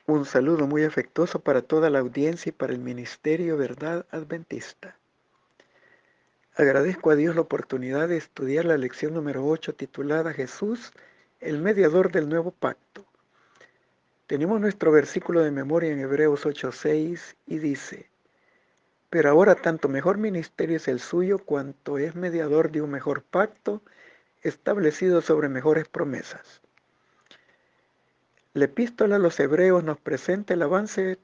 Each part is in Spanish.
Un saludo muy afectuoso para toda la audiencia y para el Ministerio Verdad Adventista. Agradezco a Dios la oportunidad de estudiar la lección número 8 titulada Jesús, el mediador del nuevo pacto. Tenemos nuestro versículo de memoria en Hebreos 8:6 y dice: Pero ahora tanto mejor ministerio es el suyo cuanto es mediador de un mejor pacto establecido sobre mejores promesas. La epístola a los Hebreos nos presenta el avance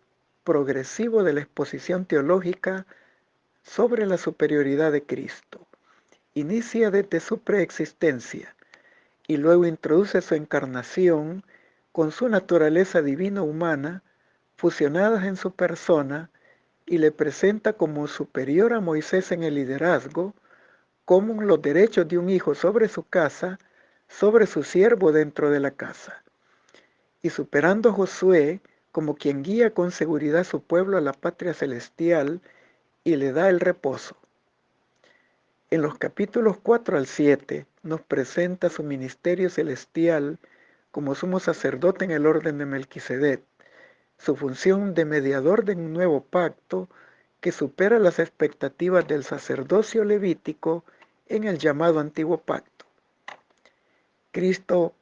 progresivo de la exposición teológica sobre la superioridad de Cristo. Inicia desde su preexistencia y luego introduce su encarnación con su naturaleza divino-humana fusionadas en su persona y le presenta como superior a Moisés en el liderazgo, como los derechos de un hijo sobre su casa, sobre su siervo dentro de la casa, y superando a Josué como quien guía con seguridad a su pueblo a la patria celestial y le da el reposo. En los capítulos 4 al 7 nos presenta su ministerio celestial como sumo sacerdote en el orden de Melquisedec, su función de mediador de un nuevo pacto que supera las expectativas del sacerdocio levítico en el llamado antiguo pacto. Cristo,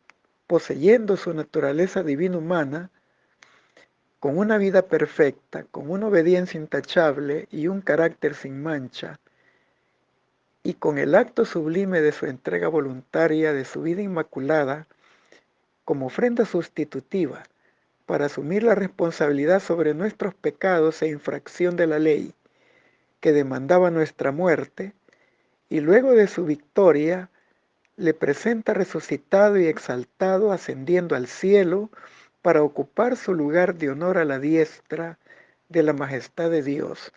poseyendo su naturaleza divina humana, con una vida perfecta, con una obediencia intachable y un carácter sin mancha, y con el acto sublime de su entrega voluntaria de su vida inmaculada como ofrenda sustitutiva para asumir la responsabilidad sobre nuestros pecados e infracción de la ley que demandaba nuestra muerte, y luego de su victoria le presenta resucitado y exaltado ascendiendo al cielo para ocupar su lugar de honor a la diestra de la majestad de Dios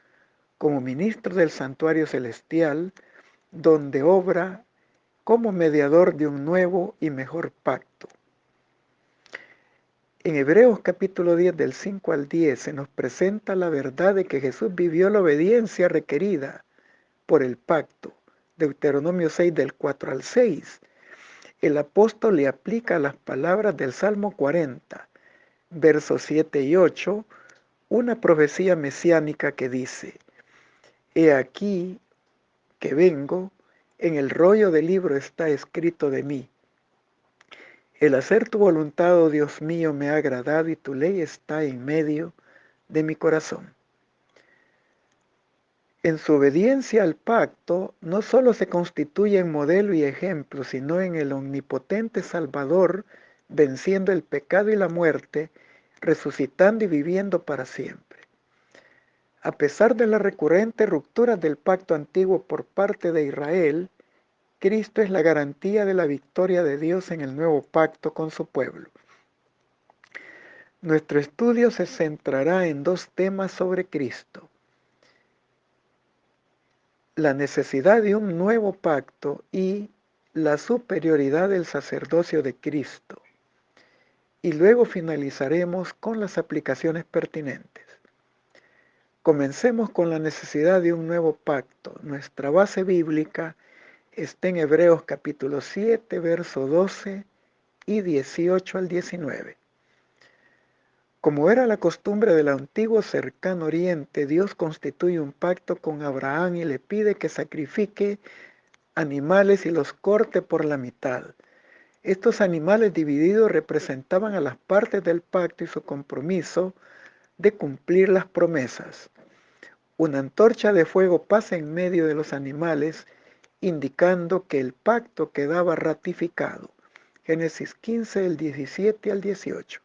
como ministro del santuario celestial, donde obra como mediador de un nuevo y mejor pacto. En Hebreos capítulo 10 del 5 al 10 se nos presenta la verdad de que Jesús vivió la obediencia requerida por el pacto. Deuteronomio 6 del 4 al 6. El apóstol le aplica las palabras del Salmo 40, versos 7 y 8, una profecía mesiánica que dice: He aquí que vengo, en el rollo del libro está escrito de mí. El hacer tu voluntad, oh Dios mío, me ha agradado y tu ley está en medio de mi corazón. En su obediencia al pacto, no solo se constituye en modelo y ejemplo, sino en el omnipotente Salvador, venciendo el pecado y la muerte, resucitando y viviendo para siempre. A pesar de las recurrentes rupturas del pacto antiguo por parte de Israel, Cristo es la garantía de la victoria de Dios en el nuevo pacto con su pueblo. Nuestro estudio se centrará en dos temas sobre Cristo: la necesidad de un nuevo pacto y la superioridad del sacerdocio de Cristo. Y luego finalizaremos con las aplicaciones pertinentes. Comencemos con la necesidad de un nuevo pacto. Nuestra base bíblica está en Hebreos capítulo 7, verso 12 y 18 al 19. Como era la costumbre del antiguo cercano oriente, Dios constituye un pacto con Abraham y le pide que sacrifique animales y los corte por la mitad. Estos animales divididos representaban a las partes del pacto y su compromiso de cumplir las promesas. Una antorcha de fuego pasa en medio de los animales, indicando que el pacto quedaba ratificado. Génesis 15, del 17 al 18.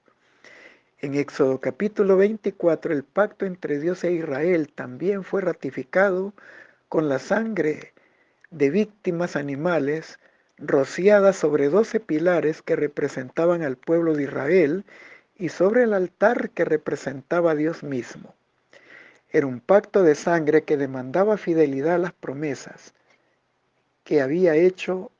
En Éxodo capítulo 24, el pacto entre Dios e Israel también fue ratificado con la sangre de víctimas animales rociadas sobre 12 pilares que representaban al pueblo de Israel y sobre el altar que representaba a Dios mismo. Era un pacto de sangre que demandaba fidelidad a las promesas que había hecho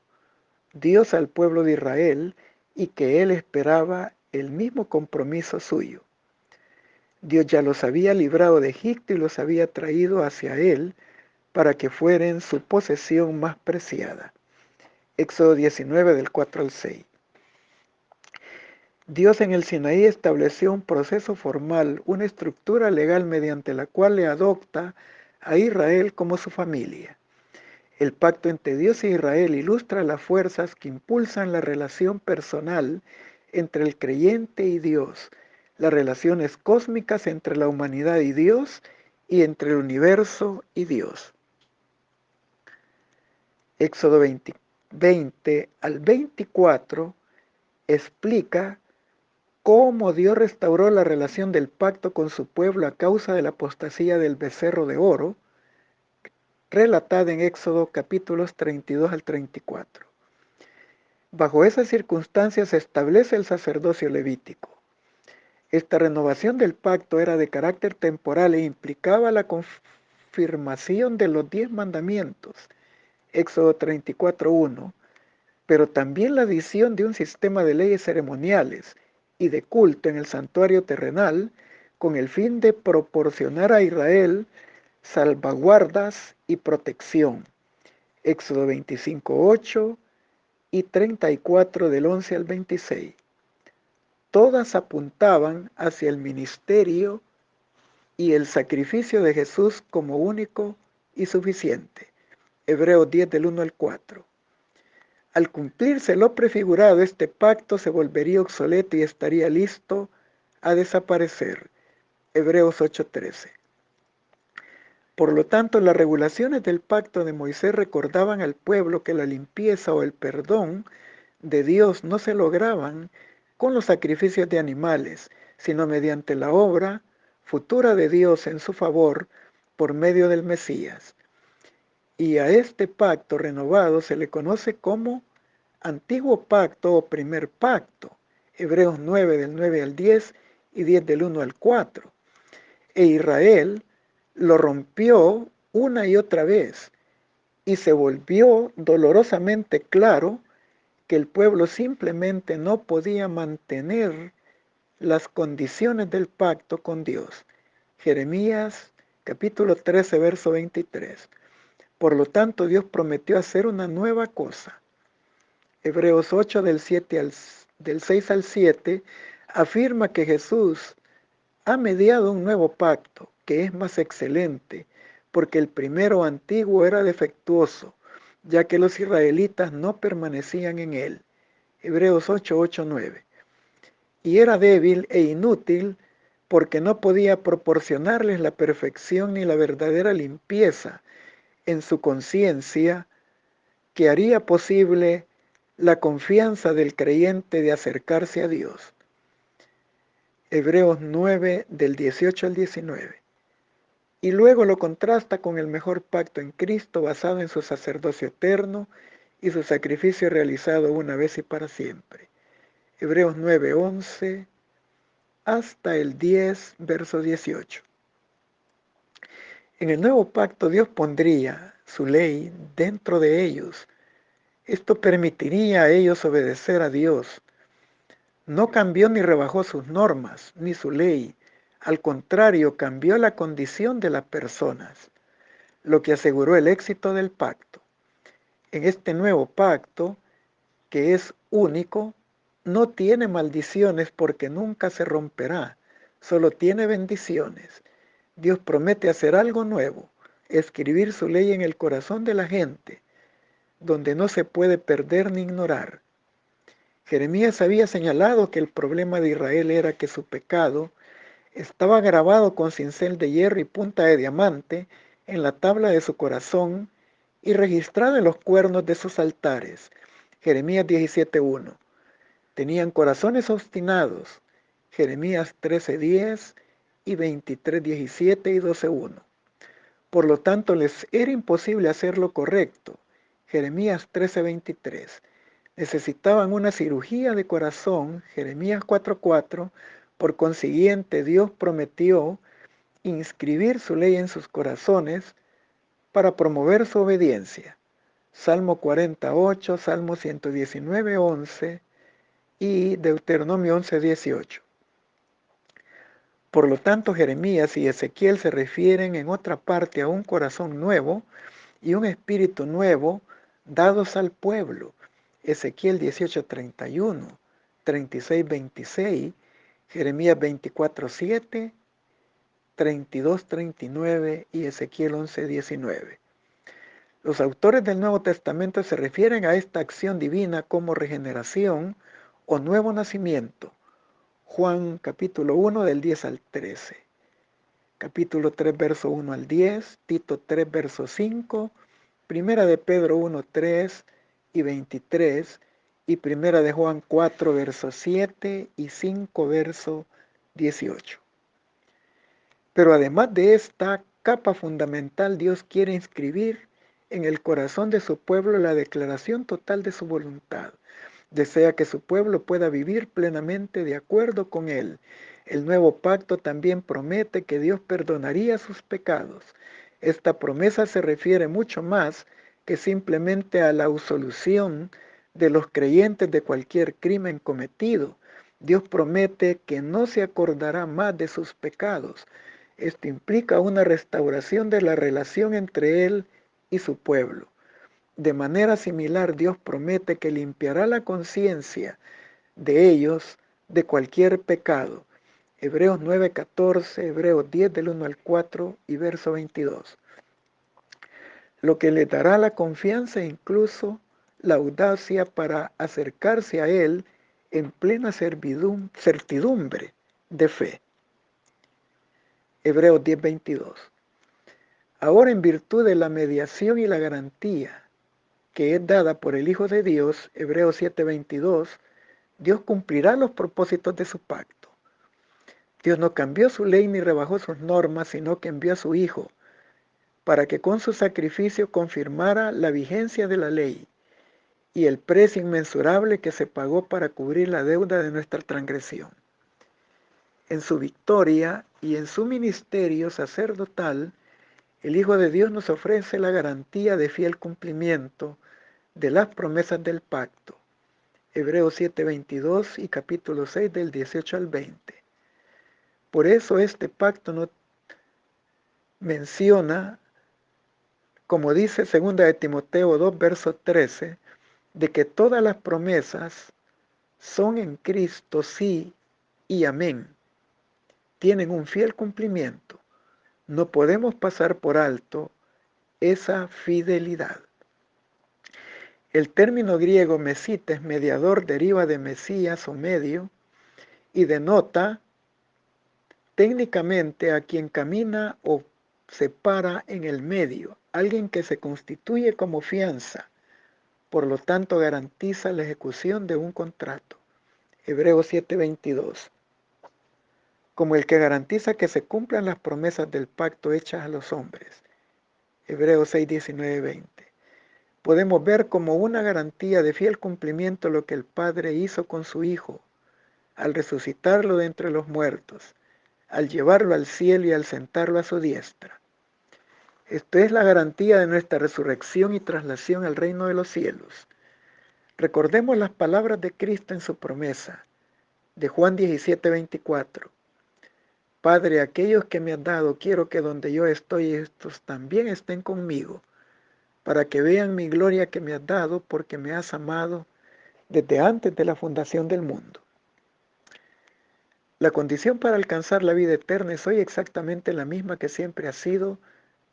Dios al pueblo de Israel y que él esperaba el mismo compromiso suyo. Dios ya los había librado de Egipto y los había traído hacia él para que fueran su posesión más preciada. Éxodo 19 del 4 al 6. Dios en el Sinaí estableció un proceso formal, una estructura legal mediante la cual le adopta a Israel como su familia. El pacto entre Dios e Israel ilustra las fuerzas que impulsan la relación personal entre el creyente y Dios, las relaciones cósmicas entre la humanidad y Dios y entre el universo y Dios. Éxodo 20 al 24 explica cómo Dios restauró la relación del pacto con su pueblo a causa de la apostasía del becerro de oro, relatada en Éxodo capítulos 32 al 34. Bajo esas circunstancias se establece el sacerdocio levítico. Esta renovación del pacto era de carácter temporal e implicaba la confirmación de los 10 mandamientos, Éxodo 34:1, pero también la adición de un sistema de leyes ceremoniales y de culto en el santuario terrenal con el fin de proporcionar a Israel salvaguardas y protección. Éxodo 25:8 y 34 del 11 al 26. Todas apuntaban hacia el ministerio y el sacrificio de Jesús como único y suficiente. Hebreos 10 del 1 al 4. Al cumplirse lo prefigurado, este pacto se volvería obsoleto y estaría listo a desaparecer. Hebreos 8:13. Por lo tanto, las regulaciones del pacto de Moisés recordaban al pueblo que la limpieza o el perdón de Dios no se lograban con los sacrificios de animales, sino mediante la obra futura de Dios en su favor por medio del Mesías. Y a este pacto renovado se le conoce como Antiguo Pacto o Primer Pacto, Hebreos 9 del 9 al 10 y 10 del 1 al 4. E Israel lo rompió una y otra vez y se volvió dolorosamente claro que el pueblo simplemente no podía mantener las condiciones del pacto con Dios. Jeremías capítulo 13, verso 23. Por lo tanto, Dios prometió hacer una nueva cosa. Hebreos 8 del 6 al 7 afirma que Jesús ha mediado un nuevo pacto que es más excelente, porque el primero antiguo era defectuoso, ya que los israelitas no permanecían en él. Hebreos 8, 8, 9. Y era débil e inútil porque no podía proporcionarles la perfección ni la verdadera limpieza en su conciencia que haría posible la confianza del creyente de acercarse a Dios. Hebreos 9 del 18 al 19. Y luego lo contrasta con el mejor pacto en Cristo basado en su sacerdocio eterno y su sacrificio realizado una vez y para siempre. Hebreos 9, 11 hasta el 10, verso 18. En el nuevo pacto Dios pondría su ley dentro de ellos. Esto permitiría a ellos obedecer a Dios. No cambió ni rebajó sus normas, ni su ley. Al contrario, cambió la condición de las personas, lo que aseguró el éxito del pacto. En este nuevo pacto, que es único, no tiene maldiciones porque nunca se romperá, solo tiene bendiciones. Dios promete hacer algo nuevo, escribir su ley en el corazón de la gente, donde no se puede perder ni ignorar. Jeremías había señalado que el problema de Israel era que su pecado estaba grabado con cincel de hierro y punta de diamante en la tabla de su corazón y registrado en los cuernos de sus altares. Jeremías 17:1. Tenían corazones obstinados. Jeremías 13:10 y 23:17 y 12:1. Por lo tanto, les era imposible hacer lo correcto. Jeremías 13:23. Necesitaban una cirugía de corazón. Jeremías 4:4. Por consiguiente, Dios prometió inscribir su ley en sus corazones para promover su obediencia. Salmo 48, Salmo 119:11 y Deuteronomio 11:18. Por lo tanto, Jeremías y Ezequiel se refieren en otra parte a un corazón nuevo y un espíritu nuevo dados al pueblo. Ezequiel 18:31, 36, 26, Jeremías 24, 7, 32, 39 y Ezequiel 11, 19. Los autores del Nuevo Testamento se refieren a esta acción divina como regeneración o nuevo nacimiento. Juan capítulo 1 del 10 al 13, capítulo 3 verso 1 al 10, Tito 3 verso 5, Primera de Pedro 1, 3 y 23 y Primera de Juan 4 verso 7 y 5 verso 18. Pero además de esta capa fundamental, Dios quiere inscribir en el corazón de su pueblo la declaración total de su voluntad. Desea que su pueblo pueda vivir plenamente de acuerdo con Él. El nuevo pacto también promete que Dios perdonaría sus pecados. Esta promesa se refiere mucho más que simplemente a la absolución de los creyentes de cualquier crimen cometido. Dios promete que no se acordará más de sus pecados. Esto implica una restauración de la relación entre Él y su pueblo. De manera similar, Dios promete que limpiará la conciencia de ellos de cualquier pecado. Hebreos 9:14, Hebreos 10 del 1 al 4 y verso 22. Lo que le dará la confianza e incluso la audacia para acercarse a Él en plena certidumbre de fe. Hebreos 10:22. Ahora, en virtud de la mediación y la garantía que es dada por el Hijo de Dios, Hebreos 7:22, Dios cumplirá los propósitos de su pacto. Dios no cambió su ley ni rebajó sus normas, sino que envió a su Hijo para que con su sacrificio confirmara la vigencia de la ley y el precio inmensurable que se pagó para cubrir la deuda de nuestra transgresión. En su victoria y en su ministerio sacerdotal, el Hijo de Dios nos ofrece la garantía de fiel cumplimiento de las promesas del pacto. Hebreos 7:22 y capítulo 6 del 18 al 20. Por eso este pacto no menciona, como dice 2 de Timoteo 2, verso 13, de que todas las promesas son en Cristo sí y amén. Tienen un fiel cumplimiento. No podemos pasar por alto esa fidelidad. El término griego mesites, mediador, deriva de Mesías o medio y denota técnicamente a quien camina o se para en el medio, alguien que se constituye como fianza, por lo tanto garantiza la ejecución de un contrato. Hebreos 7:22. Como el que garantiza que se cumplan las promesas del pacto hechas a los hombres. Hebreos 6:19, 20. Podemos ver como una garantía de fiel cumplimiento lo que el Padre hizo con su Hijo, al resucitarlo de entre los muertos, al llevarlo al cielo y al sentarlo a su diestra. Esto es la garantía de nuestra resurrección y traslación al reino de los cielos. Recordemos las palabras de Cristo en su promesa, de Juan 17:24. Padre, aquellos que me has dado, quiero que donde yo estoy, estos también estén conmigo, para que vean mi gloria que me has dado, porque me has amado desde antes de la fundación del mundo. La condición para alcanzar la vida eterna es hoy exactamente la misma que siempre ha sido,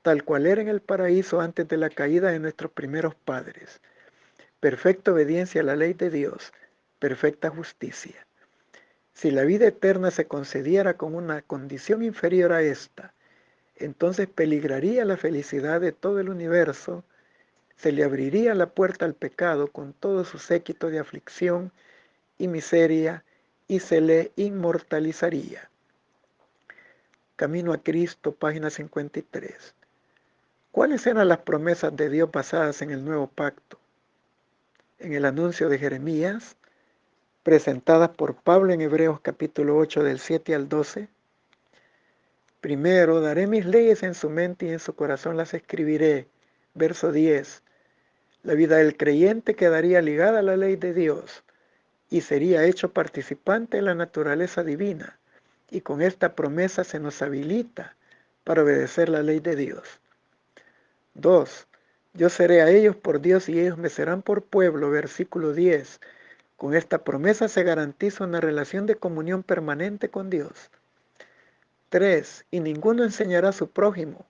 tal cual era en el paraíso antes de la caída de nuestros primeros padres. Perfecta obediencia a la ley de Dios, perfecta justicia. Si la vida eterna se concediera con una condición inferior a esta, entonces peligraría la felicidad de todo el universo, se le abriría la puerta al pecado con todo su séquito de aflicción y miseria y se le inmortalizaría. Camino a Cristo, página 53. ¿Cuáles eran las promesas de Dios basadas en el nuevo pacto? En el anuncio de Jeremías, presentadas por Pablo en Hebreos capítulo 8 del 7 al 12. Primero, daré mis leyes en su mente y en su corazón las escribiré. Verso 10. La vida del creyente quedaría ligada a la ley de Dios y sería hecho participante de la naturaleza divina. Y con esta promesa se nos habilita para obedecer la ley de Dios. 2. Yo seré a ellos por Dios y ellos me serán por pueblo. Versículo 10. Con esta promesa se garantiza una relación de comunión permanente con Dios. 3. Y ninguno enseñará a su prójimo,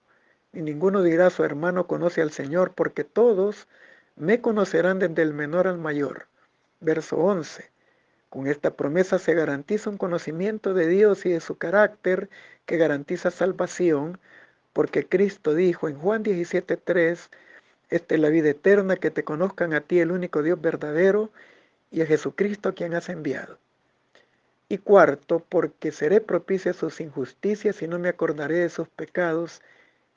ni ninguno dirá a su hermano conoce al Señor, porque todos me conocerán desde el menor al mayor. Verso 11. Con esta promesa se garantiza un conocimiento de Dios y de su carácter que garantiza salvación, porque Cristo dijo en Juan 17:3, esta es la vida eterna, que te conozcan a ti, el único Dios verdadero, y a Jesucristo a quien has enviado. Y cuarto, porque seré propicio a sus injusticias y no me acordaré de sus pecados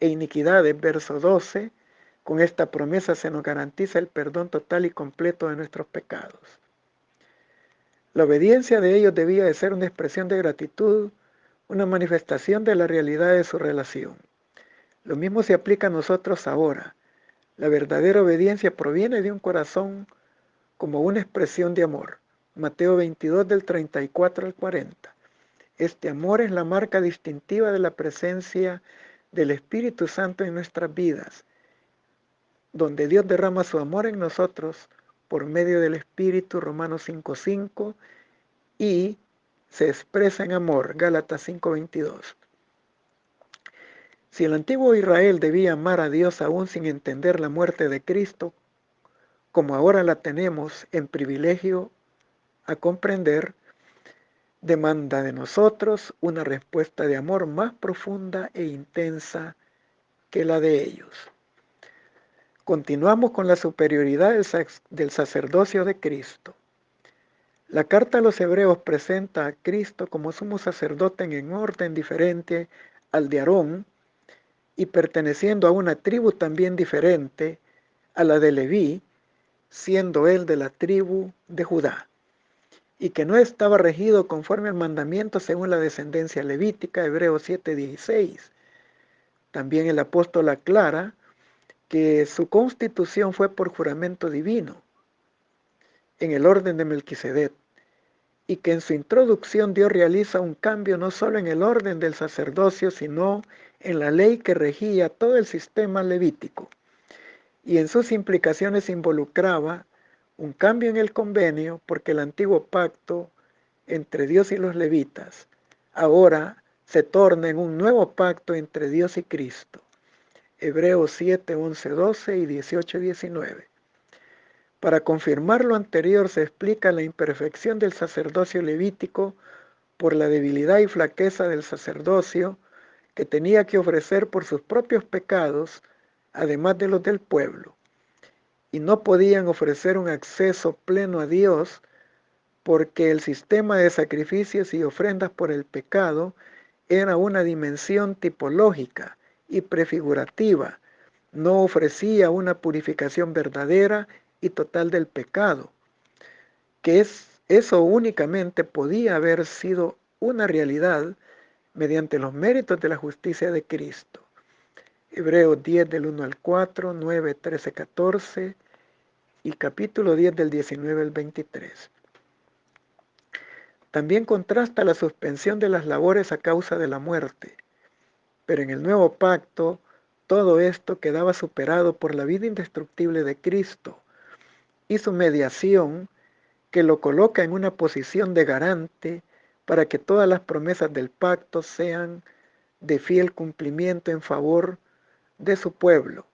e iniquidades. Verso 12. Con esta promesa se nos garantiza el perdón total y completo de nuestros pecados. La obediencia de ellos debía de ser una expresión de gratitud, una manifestación de la realidad de su relación. Lo mismo se aplica a nosotros ahora. La verdadera obediencia proviene de un corazón como una expresión de amor. Mateo 22 del 34 al 40. Este amor es la marca distintiva de la presencia del Espíritu Santo en nuestras vidas, donde Dios derrama su amor en nosotros por medio del Espíritu, Romanos 5:5, y se expresa en amor, Gálatas 5:22. Si el antiguo Israel debía amar a Dios aún sin entender la muerte de Cristo, como ahora la tenemos en privilegio a comprender, demanda de nosotros una respuesta de amor más profunda e intensa que la de ellos. Continuamos con la superioridad del sacerdocio de Cristo. La carta a los Hebreos presenta a Cristo como sumo sacerdote en orden diferente al de Aarón y perteneciendo a una tribu también diferente a la de Leví, siendo él de la tribu de Judá, y que no estaba regido conforme al mandamiento según la descendencia levítica, Hebreos 7:16. También el apóstol aclara que su constitución fue por juramento divino, en el orden de Melquisedec, y que en su introducción Dios realiza un cambio no solo en el orden del sacerdocio, sino en la ley que regía todo el sistema levítico, y en sus implicaciones involucraba un cambio en el convenio, porque el antiguo pacto entre Dios y los levitas ahora se torna en un nuevo pacto entre Dios y Cristo. Hebreos 7, 11, 12 y 18, 19. Para confirmar lo anterior se explica la imperfección del sacerdocio levítico por la debilidad y flaqueza del sacerdocio que tenía que ofrecer por sus propios pecados, además de los del pueblo, y no podían ofrecer un acceso pleno a Dios porque el sistema de sacrificios y ofrendas por el pecado era una dimensión tipológica y prefigurativa, no ofrecía una purificación verdadera y total del pecado, eso únicamente podía haber sido una realidad mediante los méritos de la justicia de Cristo. Hebreos 10 del 1 al 4, 9, 13, 14 y capítulo 10 del 19 al 23. También contrasta la suspensión de las labores a causa de la muerte, pero en el nuevo pacto todo esto quedaba superado por la vida indestructible de Cristo y su mediación, que lo coloca en una posición de garante para que todas las promesas del pacto sean de fiel cumplimiento en favor de su pueblo,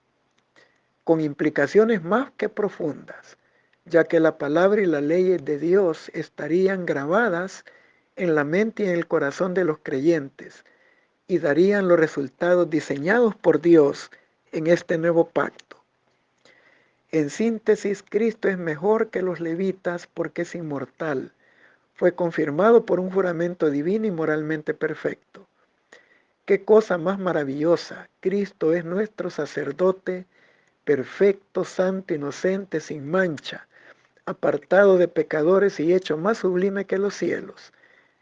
con implicaciones más que profundas, ya que la palabra y las leyes de Dios estarían grabadas en la mente y en el corazón de los creyentes y darían los resultados diseñados por Dios en este nuevo pacto. En síntesis, Cristo es mejor que los levitas porque es inmortal. Fue confirmado por un juramento divino y moralmente perfecto. ¡Qué cosa más maravillosa! Cristo es nuestro sacerdote perfecto, santo, inocente, sin mancha, apartado de pecadores y hecho más sublime que los cielos.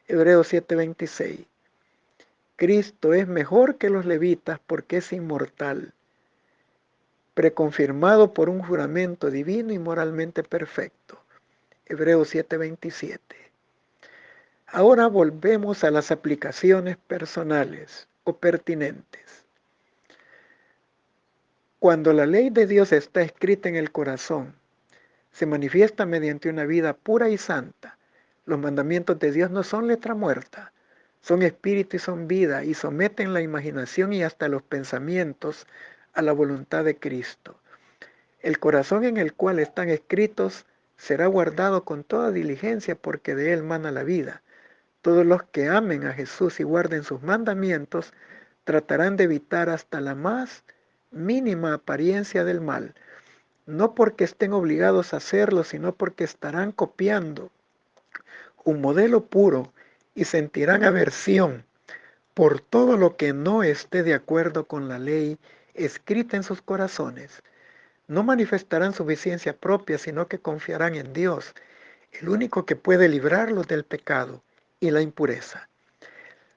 Hebreos 7:26. Cristo es mejor que los levitas porque es inmortal, preconfirmado por un juramento divino y moralmente perfecto. Hebreos 7:27. Ahora volvemos a las aplicaciones personales o pertinentes. Cuando la ley de Dios está escrita en el corazón, se manifiesta mediante una vida pura y santa. Los mandamientos de Dios no son letra muerta, son espíritu y son vida, y someten la imaginación y hasta los pensamientos a la voluntad de Cristo. El corazón en el cual están escritos será guardado con toda diligencia, porque de él mana la vida. Todos los que amen a Jesús y guarden sus mandamientos tratarán de evitar hasta la más mínima apariencia del mal, no porque estén obligados a hacerlo, sino porque estarán copiando un modelo puro y sentirán aversión por todo lo que no esté de acuerdo con la ley escrita en sus corazones. No manifestarán suficiencia propia, sino que confiarán en Dios, el único que puede librarlos del pecado y la impureza.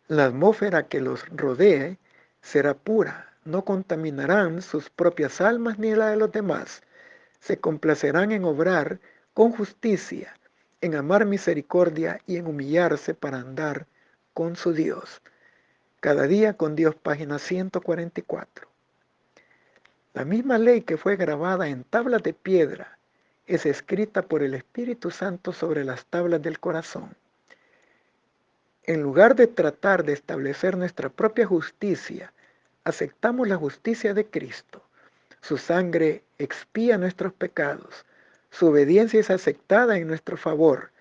La atmósfera que los rodee será pura, no contaminarán sus propias almas ni la de los demás. Se complacerán en obrar con justicia, en amar misericordia y en humillarse para andar con su Dios. Cada día con Dios, página 144. La misma ley que fue grabada en tablas de piedra es escrita por el Espíritu Santo sobre las tablas del corazón. En lugar de tratar de establecer nuestra propia justicia, aceptamos la justicia de Cristo. Su sangre expía nuestros pecados. Su obediencia es aceptada en nuestro favor.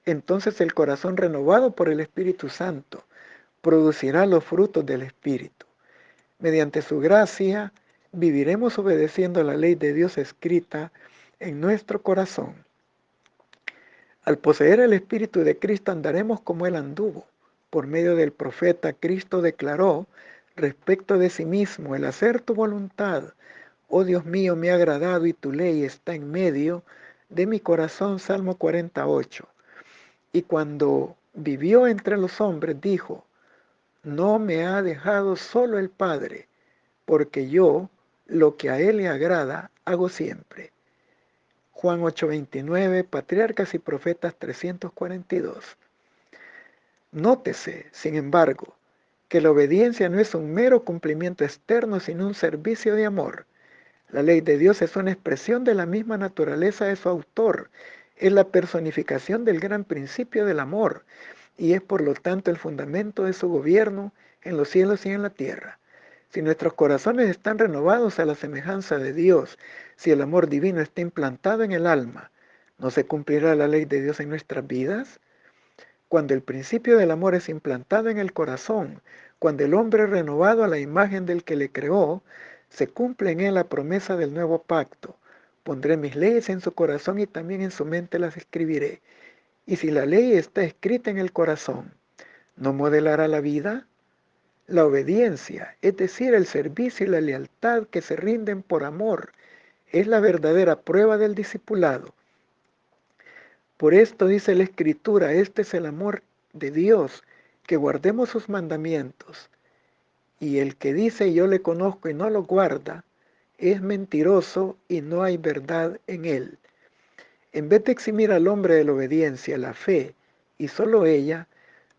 Entonces el corazón renovado por el Espíritu Santo producirá los frutos del Espíritu. Mediante su gracia, viviremos obedeciendo la ley de Dios escrita en nuestro corazón. Al poseer el Espíritu de Cristo andaremos como Él anduvo. Por medio del profeta, Cristo declaró respecto de sí mismo: el hacer tu voluntad, oh Dios mío, me ha agradado y tu ley está en medio de mi corazón. Salmo 48. Y cuando vivió entre los hombres, dijo: no me ha dejado solo el Padre, porque yo lo que a Él le agrada hago siempre. Juan 8:29, Patriarcas y Profetas 342. Nótese, sin embargo, que la obediencia no es un mero cumplimiento externo, sino un servicio de amor. La ley de Dios es una expresión de la misma naturaleza de su autor, es la personificación del gran principio del amor, y es por lo tanto el fundamento de su gobierno en los cielos y en la tierra. Si nuestros corazones están renovados a la semejanza de Dios, si el amor divino está implantado en el alma, ¿no se cumplirá la ley de Dios en nuestras vidas? Cuando el principio del amor es implantado en el corazón, cuando el hombre es renovado a la imagen del que le creó, se cumple en él la promesa del nuevo pacto. Pondré mis leyes en su corazón y también en su mente las escribiré. Y si la ley está escrita en el corazón, ¿no modelará la vida? La obediencia, es decir, el servicio y la lealtad que se rinden por amor, es la verdadera prueba del discipulado. Por esto dice la Escritura: este es el amor de Dios, que guardemos sus mandamientos. Y el que dice yo le conozco y no lo guarda, es mentiroso y no hay verdad en él. En vez de eximir al hombre de la obediencia, la fe, y solo ella,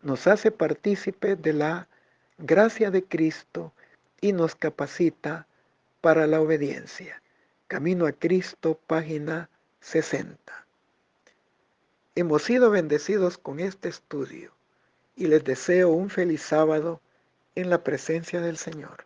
nos hace partícipes de la gracia de Cristo y nos capacita para la obediencia. Camino a Cristo, página 60. Hemos sido bendecidos con este estudio y les deseo un feliz sábado en la presencia del Señor.